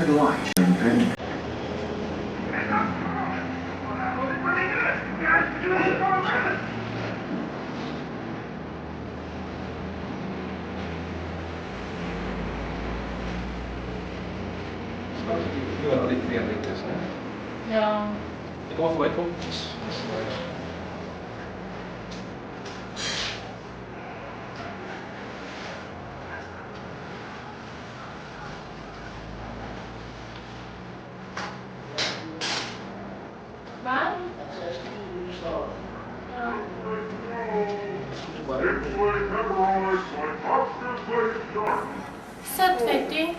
red light. Nu är det lite renriktigt så. Ja. Det kommer få vara ett punkt. Va? Sett vet du.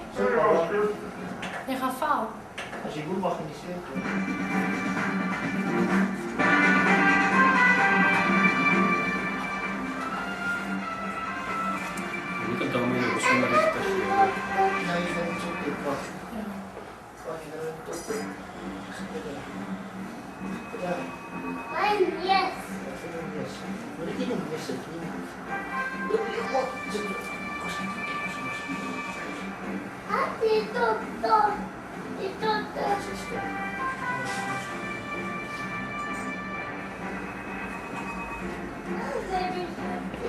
Jag har fall. Als je goed mag in die cirkel. Du kan ta med dig och såna riktar sig. Nee, je bent zo dik. Wacht. Wacht, je bent toch dik. Ja. Yes. Yes. Maar ik niet missen. Ati tutto. Di tutto. Very happy.